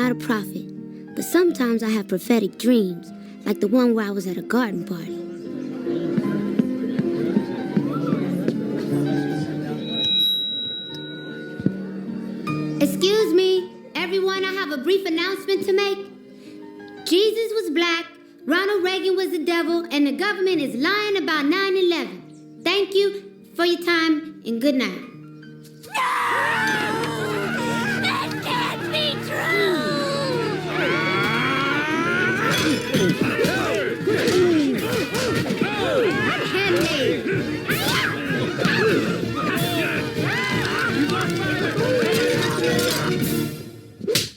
not a prophet, but sometimes I have prophetic dreams, like the one where I was at a garden party. Excuse me, everyone, I have a brief announcement to make. Jesus was black, Ronald Reagan was the devil, and the government is lying about 9/11. Thank you for your time, and good night. That can't be true!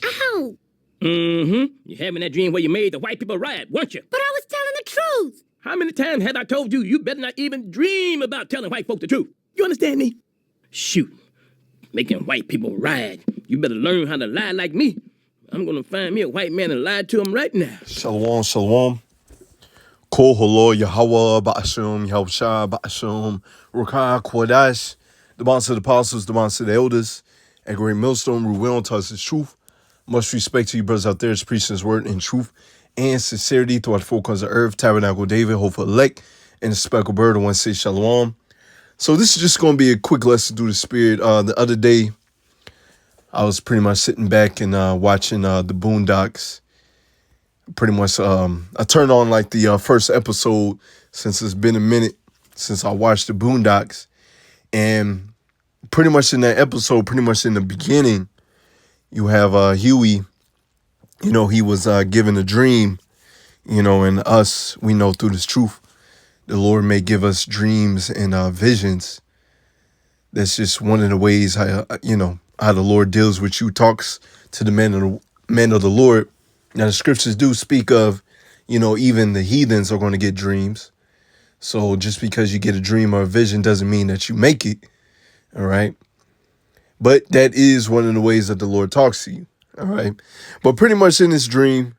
Ow! You're having that dream where you made the white people riot, weren't you? But I was telling the truth. How many times have I told you you better not even dream about telling white folk the truth? You understand me? Shoot. Making white people riot. You better learn how to lie like me. I'm gonna find me a white man and lie to him right now. Shalom, shalom. Kol Holo Yahweh Ba'ashum, Yahushua Ba'ashum, Rukai Kwadash, the bonds of the apostles, the bonds of the elders, at Great Millstone, Ruel tells his truth. Much respect to you brothers out there is preaching his word in truth and sincerity throughout the four corners of earth, Tabernacle David, Hopeful Elect, and the speckled bird, the one say Shalom. So this is just going to be a quick lesson through the spirit. The other day, I was pretty much sitting back and watching the Boondocks. Pretty much, I turned on like the first episode since it's been a minute since I watched the Boondocks. And pretty much in that episode, pretty much in the beginning, you have Huey, you know, he was given a dream, you know, and us, we know through this truth, the Lord may give us dreams and visions. That's just one of the ways how, you know, how the Lord deals with you, talks to the men of the Lord. Now, the scriptures do speak of, you know, even the heathens are going to get dreams. So just because you get a dream or a vision doesn't mean that you make it. All right. But that is one of the ways that the Lord talks to you. All right. But pretty much in this dream,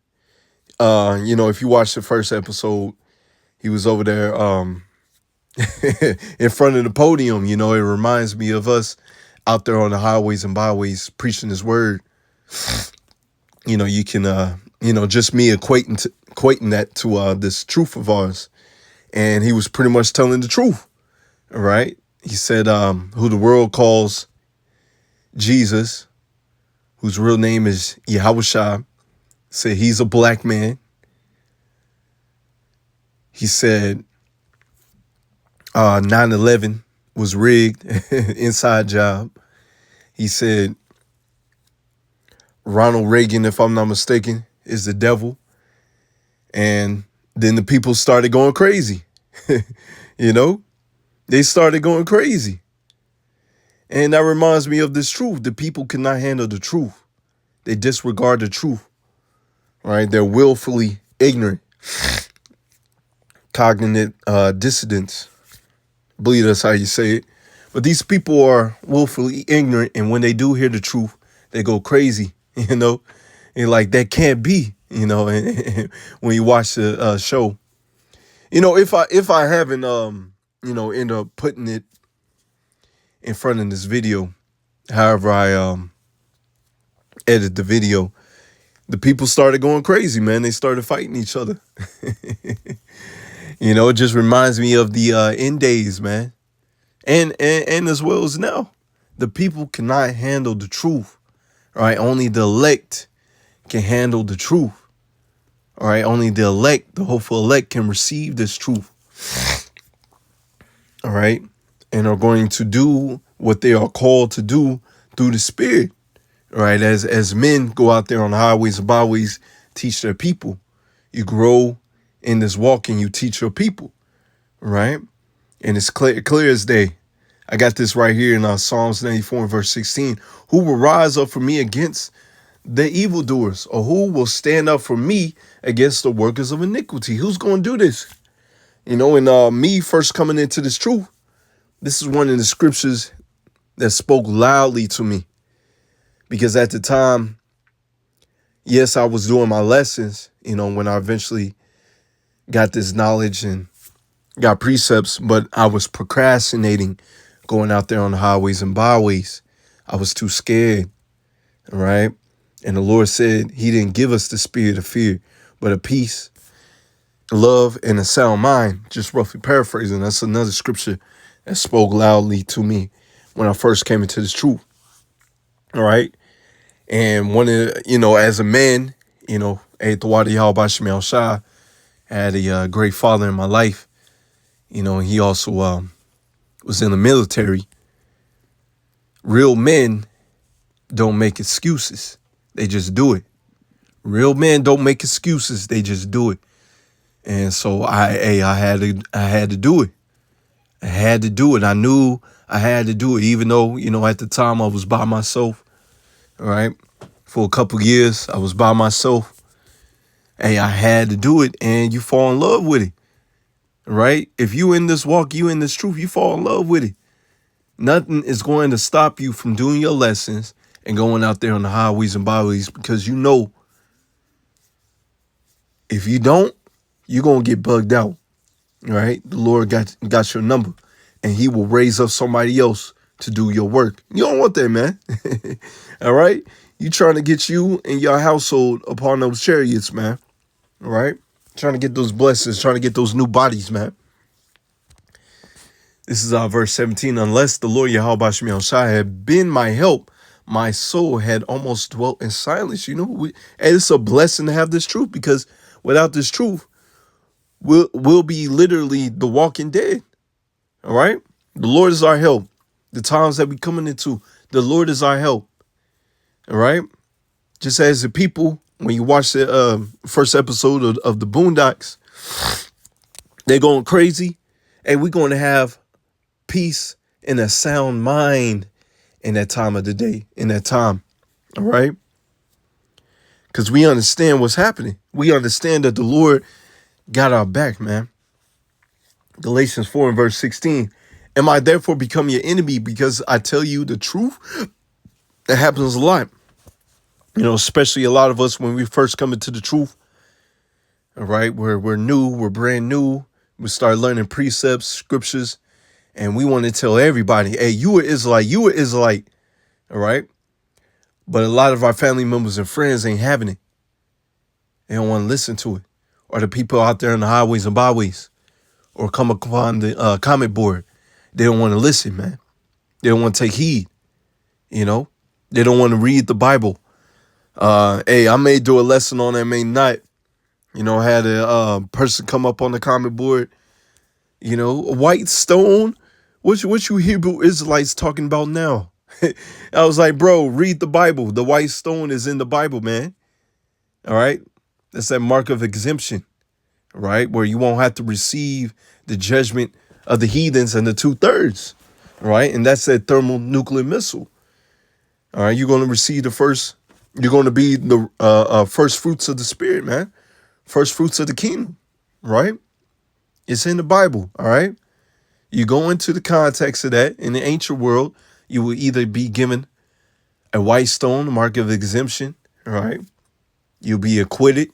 you know, if you watch the first episode, he was over there in front of the podium. You know, it reminds me of us out there on the highways and byways preaching his word. You know, you can, you know, just me equating that to this truth of ours. And he was pretty much telling the truth. All right. He said who the world calls Jesus, whose real name is Yahushua, said he's a black man. He said 9/11 was rigged, inside job. He said Ronald Reagan, if I'm not mistaken, is the devil. And then the people started going crazy. You know, they started going crazy. And that reminds me of this truth. The people cannot handle the truth. They disregard the truth. Right? They're willfully ignorant. Cognitive dissonance. I believe that's how you say it. But these people are willfully ignorant. And when they do hear the truth, they go crazy. You know, and like that can't be, you know, and when you watch the show, you know, if I haven't, you know, end up putting it in front of this video, however I edit the video, the people started going crazy, man. They started fighting each other. You know, it just reminds me of the end days, man. And as well as now, the people cannot handle the truth. All right, only the elect can handle the truth. All right, only the elect, the hopeful elect, can receive this truth. All right, and are going to do what they are called to do through the Spirit. All right, as men go out there on the highways and byways, teach their people. You grow in this walk and you teach your people. All right, and it's clear as day. I got this right here in Psalms 94 and verse 16. Who will rise up for me against the evildoers, or who will stand up for me against the workers of iniquity? Who's going to do this? You know, and me first coming into this truth, this is one of the scriptures that spoke loudly to me. Because at the time, yes, I was doing my lessons, you know, when I eventually got this knowledge and got precepts, but I was procrastinating going out there on the highways and byways. I was too scared, all right? And the Lord said he didn't give us the spirit of fear, but of peace, love, and a sound mind. Just roughly paraphrasing. That's another scripture that spoke loudly to me when I first came into this truth. All right. And one of, as a man, I had a great father in my life. He also was in the military. Real men don't make excuses. They just do it. Real men don't make excuses. They just do it. And so I had to do it. I had to do it. I knew I had to do it, even though, at the time I was by myself. All right. For a couple years, I was by myself. Hey, I had to do it, and you fall in love with it. Right? If you in this walk, you in this truth, you fall in love with it. Nothing is going to stop you from doing your lessons and going out there on the highways and byways, because if you don't, you're going to get bugged out. Right? The Lord got your number, and he will raise up somebody else to do your work. You don't want that, man. All right? You trying to get you and your household upon those chariots, man. All right? Trying to get those blessings, trying to get those new bodies, man. This is verse 17. Unless the Lord Yahweh Shem Shai had been my help, my soul had almost dwelt in silence. And it's a blessing to have this truth, because without this truth, we'll be literally the walking dead. All right? The Lord is our help. The times that we coming into, the Lord is our help. All right? Just as the people, when you watch the first episode of the Boondocks, they're going crazy. And we're going to have peace and a sound mind in that time of the day, in that time. All right? Because we understand what's happening. We understand that the Lord got our back, man. Galatians 4 and verse 16. Am I therefore become your enemy because I tell you the truth? That happens a lot. Especially a lot of us when we first come into the truth. All right. We're new. We're brand new. We start learning precepts, scriptures, and we want to tell everybody, hey, you are Israelite. You are Israelite. All right. But a lot of our family members and friends ain't having it. They don't want to listen to it. Or the people out there on the highways and byways, or come upon the comment board. They don't want to listen, man. They don't want to take heed. They don't want to read the Bible. Hey, I may do a lesson on that, may not. Had a person come up on the comment board. A white stone. What you Hebrew Israelites talking about now? I was like, bro, read the Bible. The white stone is in the Bible, man. All right. That's that mark of exemption, right? Where you won't have to receive the judgment of the heathens and the 2/3, right? And that's that thermonuclear missile. All right, you're going to receive you're going to be the first fruits of the Spirit, man. First fruits of the kingdom, right? It's in the Bible, all right? You go into the context of that. In the ancient world, you will either be given a white stone, a mark of exemption, all right? You'll be acquitted,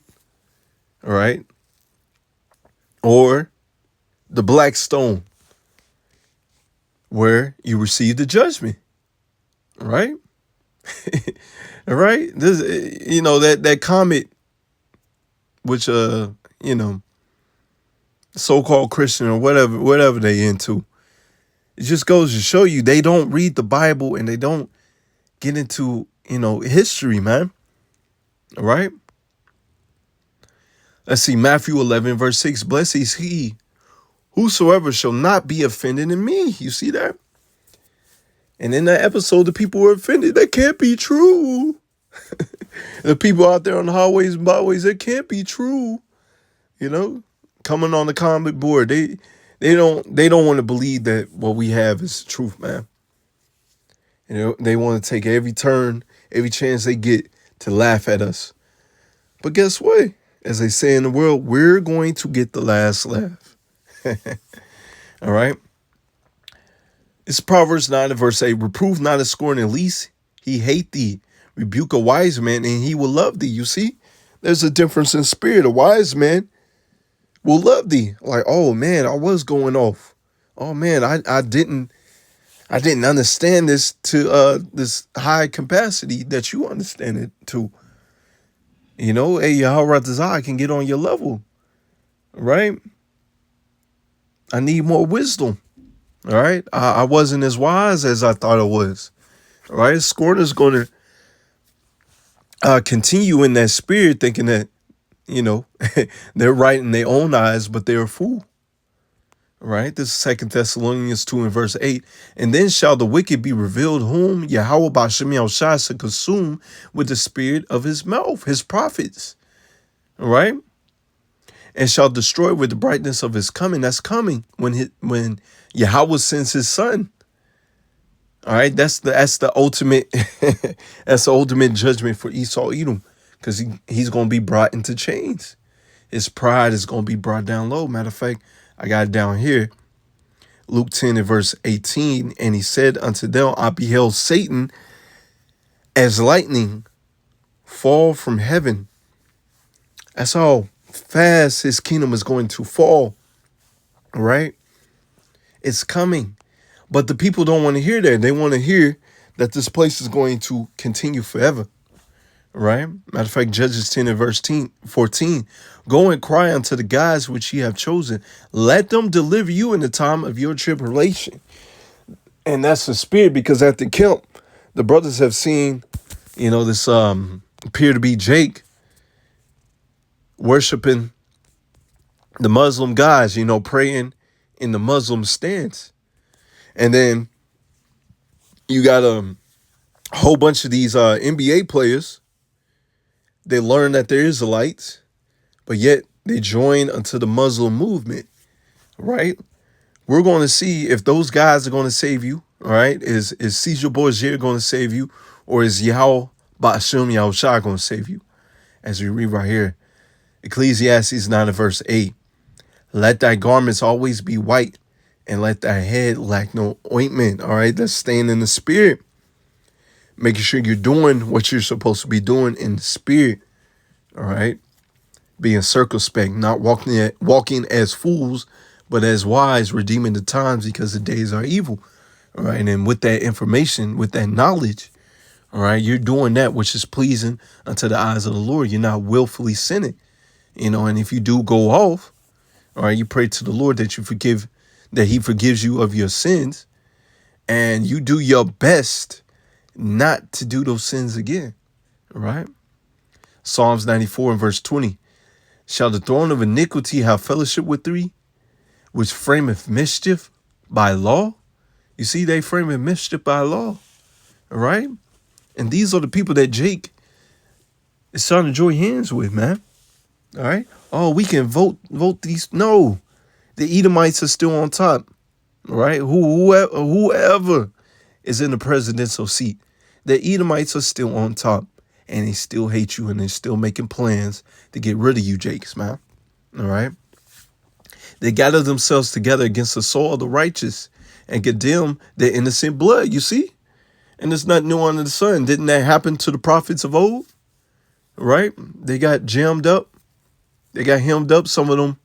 all right? Or the black stone, where you receive the judgment, right? All right. This, that comment, which, so-called Christian or whatever they into, it just goes to show you they don't read the Bible and they don't get into, history, man. All right. Let's see, Matthew 11, verse 6. Blessed is he whosoever shall not be offended in me. You see that? And in that episode, the people were offended. That can't be true. The people out there on the highways and byways, that can't be true. Coming on the comment board, they don't want to believe that what we have is the truth, man. They want to take every turn, every chance they get to laugh at us. But guess what? As they say in the world, we're going to get the last laugh. All right. It's Proverbs 9 and verse 8. Reprove not a scorn, at least he hate thee. Rebuke a wise man and he will love thee. You see, there's a difference in spirit. A wise man will love thee. Like, oh man, I was going off. Oh man, I didn't understand this to this high capacity that you understand it to. You know, hey, Yahweh I can get on your level, right? I need more wisdom, all right? I wasn't as wise as I thought I was, all right? Scorner's going to continue in that spirit thinking that, you know, they're right in their own eyes, but they're a fool. Right? This is 2 Thessalonians 2 and verse 8. And then shall the wicked be revealed, whom Yahweh Ba'Shem Yahushua shall consume with the spirit of his mouth, his prophets. All right? And shall destroy with the brightness of his coming. That's coming when Yahweh sends his son. All right, that's the ultimate that's the ultimate judgment for Esau Edom, because he's gonna be brought into chains. His pride is gonna be brought down low. Matter of fact, I got it down here. Luke 10 and verse 18. And he said unto them, I beheld Satan as lightning fall from heaven. That's how fast his kingdom is going to fall. Right? It's coming. But the people don't want to hear that. They want to hear that this place is going to continue forever. Right? Matter of fact, Judges 10 and verse 14. Go and cry unto the gods which ye have chosen. Let them deliver you in the time of your tribulation. And that's the spirit, because at the camp, the brothers have seen, you know, this appear to be Jake worshiping the Muslim gods, you know, praying in the Muslim stance. And then you got a whole bunch of these NBA players. They learn that they're Israelites, but yet they join unto the Muslim movement, right? We're going to see if those guys are going to save you, all right? Is Caesar Borgia going to save you, or is Yahweh Ba'Shem Yahushua going to save you? As we read right here, Ecclesiastes 9 and verse 8. Let thy garments always be white, and let thy head lack no ointment, all right? That's staying in the spirit. Making sure you're doing what you're supposed to be doing in the spirit, all right? Being circumspect, not walking as fools, but as wise, redeeming the times, because the days are evil, all right? And with that information, with that knowledge, all right, you're doing that which is pleasing unto the eyes of the Lord. You're not willfully sinning, you know. And if you do go off, all right, you pray to the Lord that he forgives you of your sins, and you do your best not to do those sins again, all right? Psalms 94 and verse 20. Shall the throne of iniquity have fellowship with thee, which frameth mischief by law? You see, they framing mischief by law, all right? And these are the people that Jake is trying to join hands with, man, all right? Oh, we can vote these. No, the Edomites are still on top, all right? Whoever is in the presidential seat, the Edomites are still on top, and they still hate you, and they're still making plans to get rid of you, Jakes, man. All right? They gather themselves together against the soul of the righteous and condemn their innocent blood, you see? And it's not new under the sun. Didn't that happen to the prophets of old? Right? They got jammed up. They got hemmed up. Some of them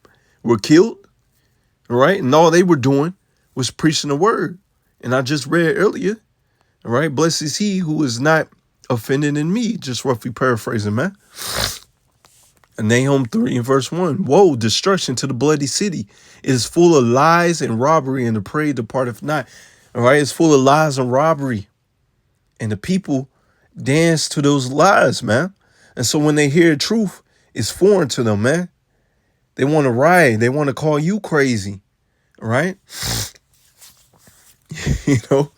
were killed. Right? And all they were doing was preaching the word. And I just read earlier, all right, blessed is he who is not offended in me. Just roughly paraphrasing, man. And Nahum 3 and verse 1. Woe, destruction to the bloody city. It is full of lies and robbery, and the prey departeth not. All right, it's full of lies and robbery. And the people dance to those lies, man. And so when they hear truth, it's foreign to them, man. They want to riot. They want to call you crazy, right? You know,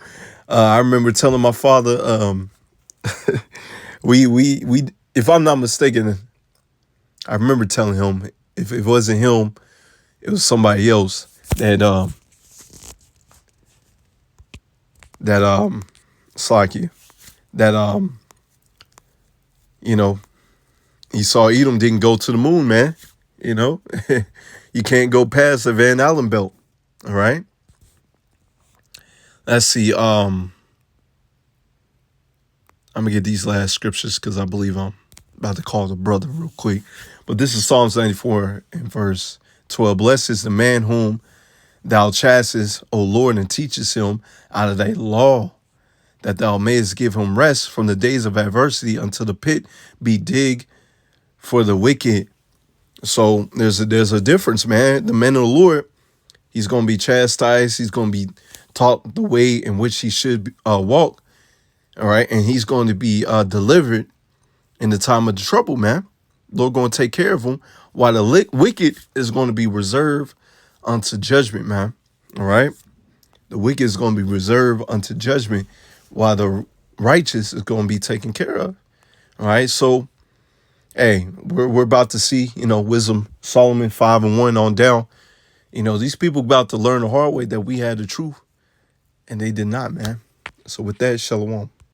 I remember telling my father, we if I'm not mistaken, I remember telling him, if it wasn't him, it was somebody else that Slaki, that you know, Esau Edom didn't go to the moon, man. You know, you can't go past the Van Allen belt. All right. Let's see. I'm gonna get these last scriptures because I believe I'm about to call the brother real quick. But this is Psalms 94 and verse 12. Blessed is the man whom thou chastest, O Lord, and teachest him out of thy law, that thou mayest give him rest from the days of adversity until the pit be digged for the wicked. So there's a difference, man. The man of the Lord, he's going to be chastised. He's going to be taught the way in which he should walk. All right. And he's going to be delivered in the time of the trouble, man. Lord going to take care of him, while the wicked is going to be reserved unto judgment, man. All right. The wicked is going to be reserved unto judgment, while the righteous is going to be taken care of. All right. So, hey, we're about to see, Wisdom Solomon 5:1 on down. These people about to learn the hard way that we had the truth, and they did not, man. So with that, shalom.